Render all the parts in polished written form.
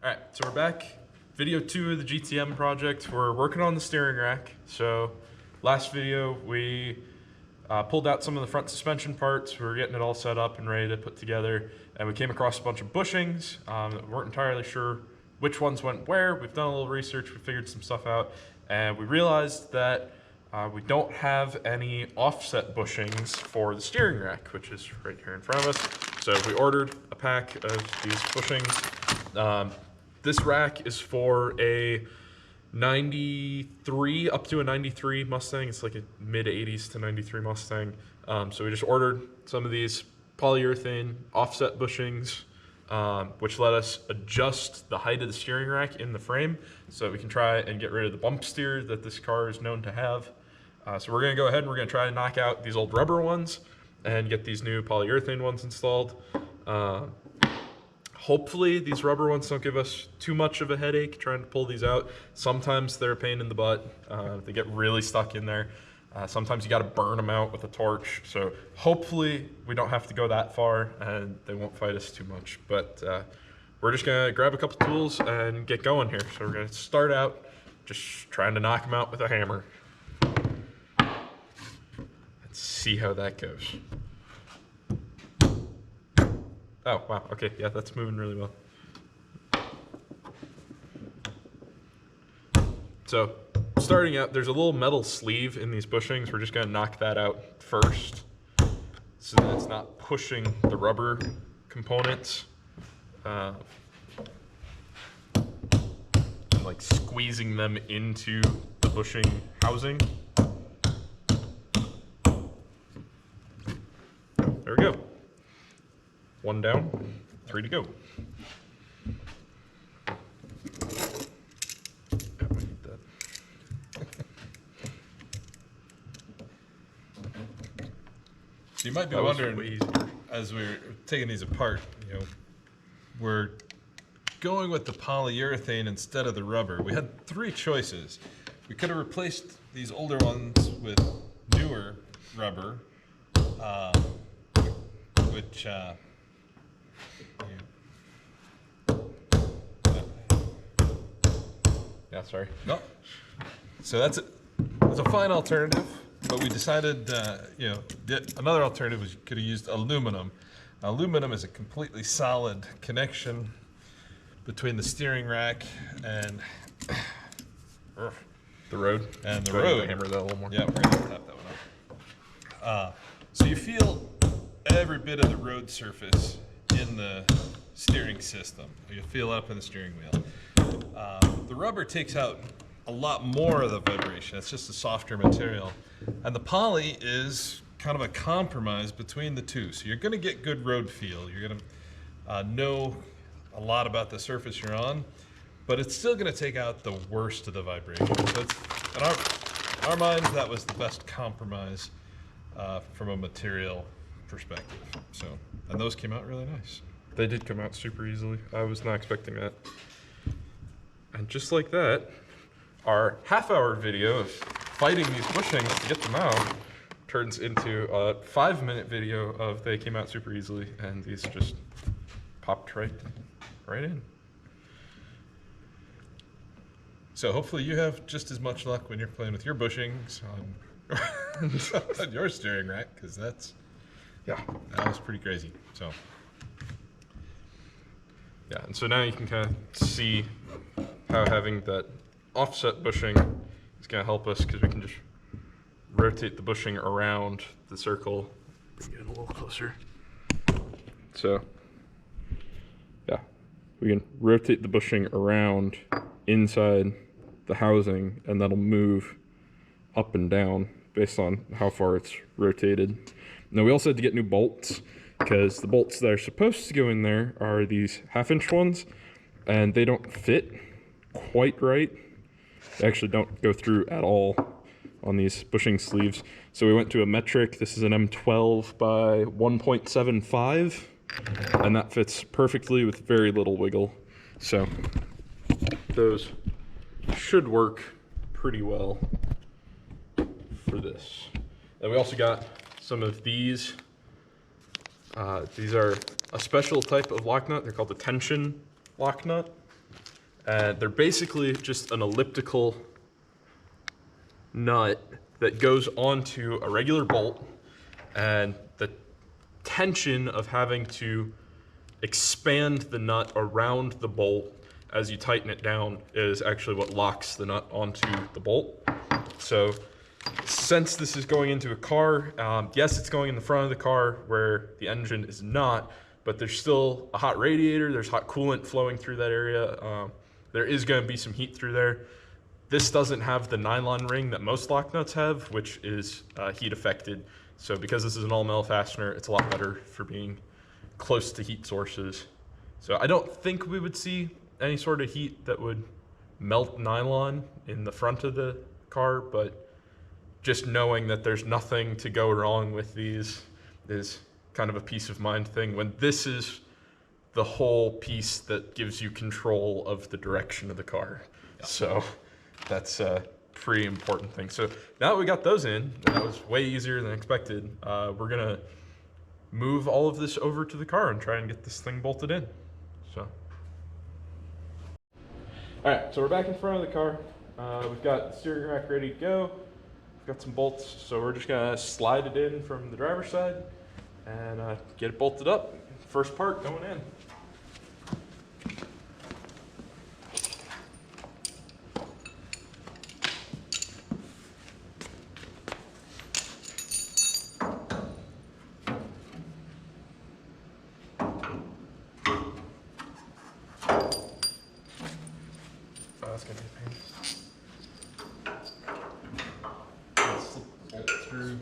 All right, so we're back. Video 2 of the GTM project. We're working on the steering rack. So last video, we pulled out some of the front suspension parts. We were getting it all set up and ready to put together. And we came across a bunch of bushings. We weren't entirely sure which ones went where. We've done a little research. We figured some stuff out. And we realized that we don't have any offset bushings for the steering rack, which is right here in front of us. So we ordered a pack of these bushings. This rack is for a 93 up to a 93 Mustang. It's like a mid 80s to 93 Mustang. So we just ordered some of these polyurethane offset bushings, which let us adjust the height of the steering rack in the frame so that we can try and get rid of the bump steer that this car is known to have. So we're gonna go ahead and we're gonna try to knock out these old rubber ones and get these new polyurethane ones installed. Hopefully these rubber ones don't give us too much of a headache trying to pull these out. Sometimes they're a pain in the butt. They get really stuck in there. Sometimes you gotta burn them out with a torch. So hopefully we don't have to go that far and they won't fight us too much. But we're just gonna grab a couple tools and get going here. So we're gonna start out just trying to knock them out with a hammer. Let's see how that goes. Oh, wow, okay, yeah, that's moving really well. So, starting out, there's a little metal sleeve in these bushings. We're just gonna knock that out first so that it's not pushing the rubber components and like squeezing them into the bushing housing. There we go. One down, 3 to go. So you might be wondering, as we're taking these apart, you know, we're going with the polyurethane instead of the rubber. We had 3 choices. We could have replaced these older ones with newer rubber, which yeah, sorry. no. So that's a fine alternative, but we decided, you know, another alternative was you could have used aluminum. Now, aluminum is a completely solid connection between the steering rack and the road. And the Go ahead road. and hammer that a little more. Yeah, we're gonna tap that one up. So you feel every bit of the road surface in the steering system. You feel it up in the steering wheel. The rubber takes out a lot more of the vibration. It's just a softer material. And the poly is kind of a compromise between the two. So you're gonna get good road feel. You're gonna know a lot about the surface you're on, but it's still gonna take out the worst of the vibration. So it's, in our minds, that was the best compromise from a material perspective. So, and those came out really nice. They did come out super easily. I was not expecting that. And just like that, our half-hour video of fighting these bushings to get them out turns into a 5-minute video of they came out super easily and these just popped right in. So hopefully you have just as much luck when you're playing with your bushings on your steering rack, because that was pretty crazy. So yeah, and so now you can kind of see how having that offset bushing is going to help us, because we can just rotate the bushing around the circle. Bring it a little closer. So yeah, we can rotate the bushing around inside the housing, and that'll move up and down based on how far it's rotated. Now we also had to get new bolts, because the bolts that are supposed to go in there are these 1/2-inch ones, and they don't fit quite right. They actually don't go through at all on these bushing sleeves. So we went to a metric. This is an M12 by 1.75, and that fits perfectly with very little wiggle. So those should work pretty well for this. And we also got some of these. These are a special type of lock nut. They're called the tension lock nut. They're basically just an elliptical nut that goes onto a regular bolt, and the tension of having to expand the nut around the bolt as you tighten it down is actually what locks the nut onto the bolt. So since this is going into a car, yes, it's going in the front of the car where the engine is not, but there's still a hot radiator, there's hot coolant flowing through that area. There is going to be some heat through there. This doesn't have the nylon ring that most lock nuts have, which is heat affected. So because this is an all metal fastener, it's a lot better for being close to heat sources. So I don't think we would see any sort of heat that would melt nylon in the front of the car, but just knowing that there's nothing to go wrong with these is kind of a peace of mind thing, when this is the whole piece that gives you control of the direction of the car. Yeah. So that's a pretty important thing. So now that we got those in, and that was way easier than expected, we're gonna move all of this over to the car and try and get this thing bolted in. So, all right, so we're back in front of the car. We've got the steering rack ready to go. We've got some bolts, so we're just gonna slide it in from the driver's side and get it bolted up. First part going in. That's gonna be a pain. Slip the bolt through.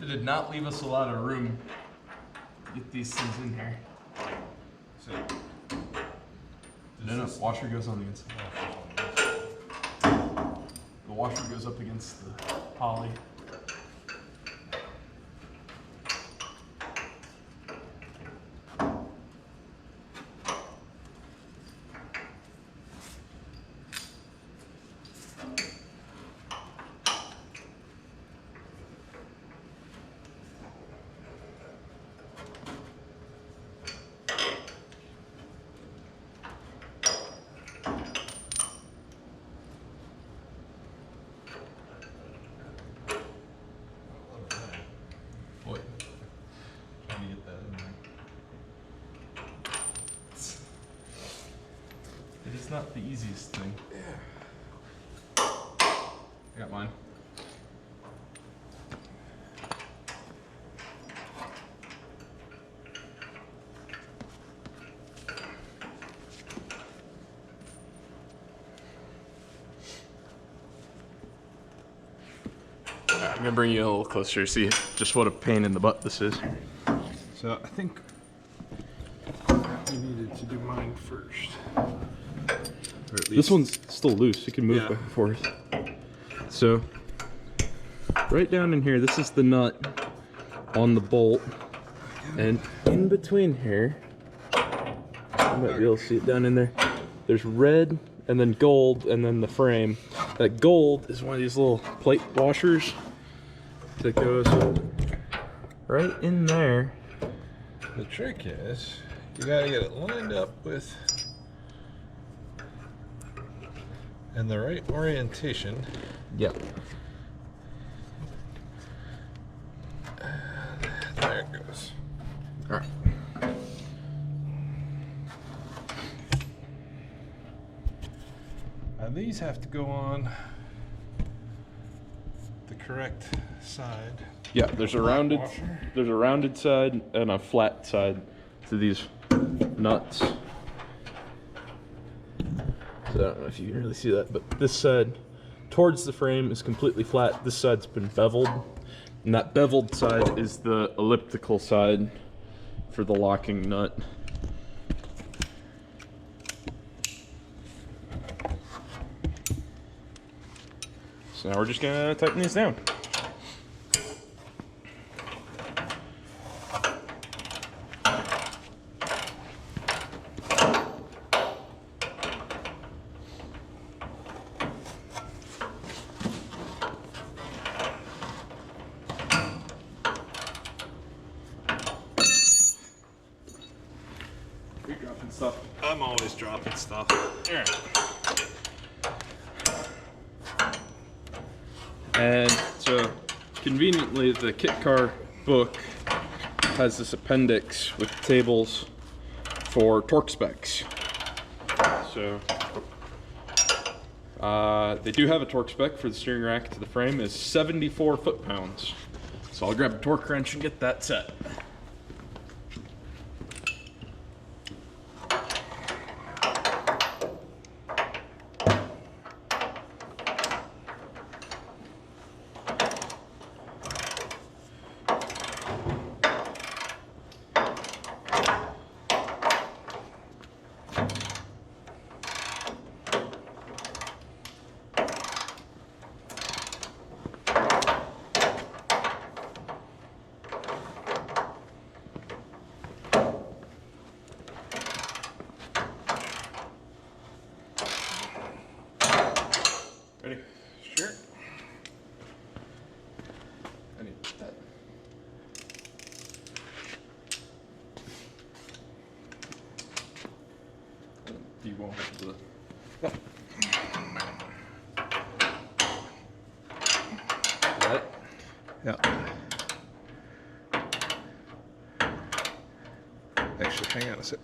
It did not leave us a lot of room to get these things in here. So, no, washer goes on the inside. The washer goes up against the poly. It's not the easiest thing. Yeah. I got mine. I'm gonna bring you a little closer to see just what a pain in the butt this is. So I think we needed to do mine first. This one's still loose, it can move back and forth. So, right down in here, this is the nut on the bolt. And in between here, you might be able to see it down in there, there's red and then gold and then the frame. That gold is one of these little plate washers that goes right in there. The trick is, you gotta get it lined up with in the right orientation. Yep. There it goes. All right. And these have to go on the correct side. Yeah, there's a rounded side and a flat side to these nuts. So I don't know if you can really see that, but this side towards the frame is completely flat. This side's been beveled, and that beveled side is the elliptical side for the locking nut. So now we're just gonna tighten these down. I'm always dropping stuff. There. And so, conveniently, the kit car book has this appendix with tables for torque specs. So, they do have a torque spec for the steering rack to the frame is 74 foot-pounds. So I'll grab a torque wrench and get that set. Ready? Sure. I need that. You won't have to. That. Yeah. Actually, hang on a sec.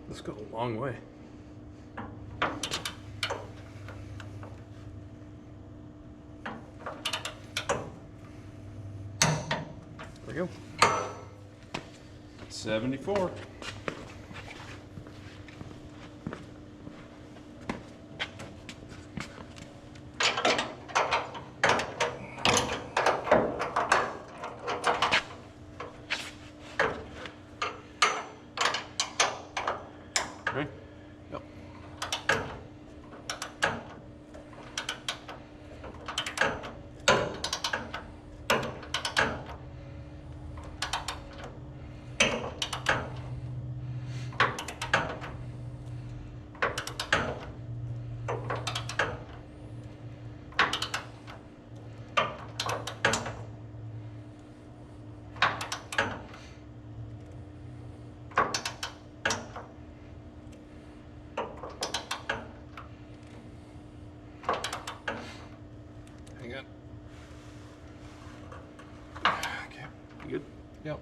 This goes a long way. There we go. 74. Okay. Yep. Hang on. Okay. You good? Yep.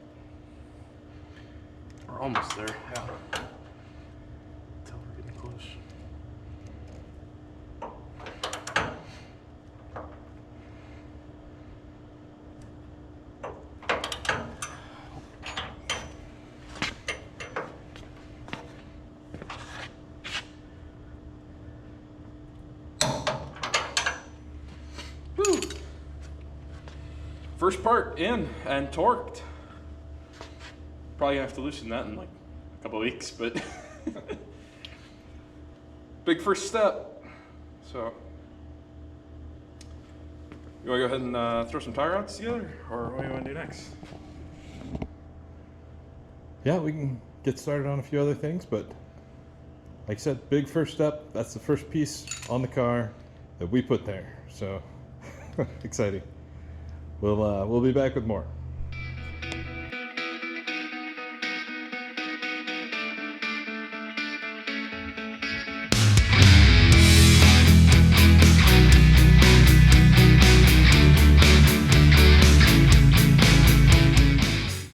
We're almost there. Yeah. Until we're getting close. Woo! First part in and torqued. Probably gonna have to loosen that in like a couple of weeks, but big first step. So, you wanna go ahead and throw some tie rods together, or what do you wanna do next? Yeah, we can get started on a few other things, but like I said, big first step. That's the first piece on the car that we put there. So exciting. We'll be back with more.